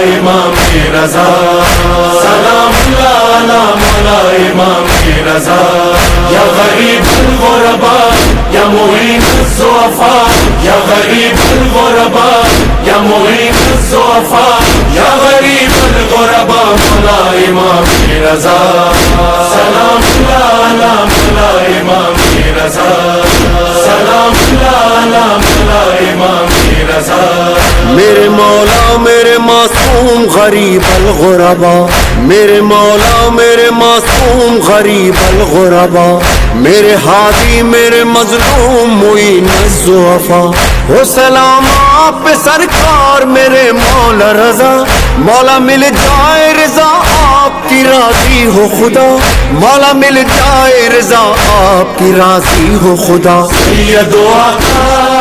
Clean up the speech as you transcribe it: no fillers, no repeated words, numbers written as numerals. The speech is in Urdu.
امام رضا، سلام اللہ علی مولا امام رضا، یا غریب الغرباء یا معین الضعفاء، یا غریب الغرباء یا معین الضعفاء، یا غریب الغرباء مولا امام رضا، سلام اللہ علی مولا امام رضا، سلام اللہ علی مولا امام رضا۔ میرے مولا میرے معصوم غریب الغرباء، میرے مولا میرے معصوم غریب الغرباء، میرے ہادی میرے مظلوم معین الضعفاء، ہو سلام آپ پہ سرکار میرے مولا رضا، مولا مل جائے رضا آپ کی راضی ہو خدا، مولا مل جائے رضا آپ کی راضی ہو خدا۔ سید و آقا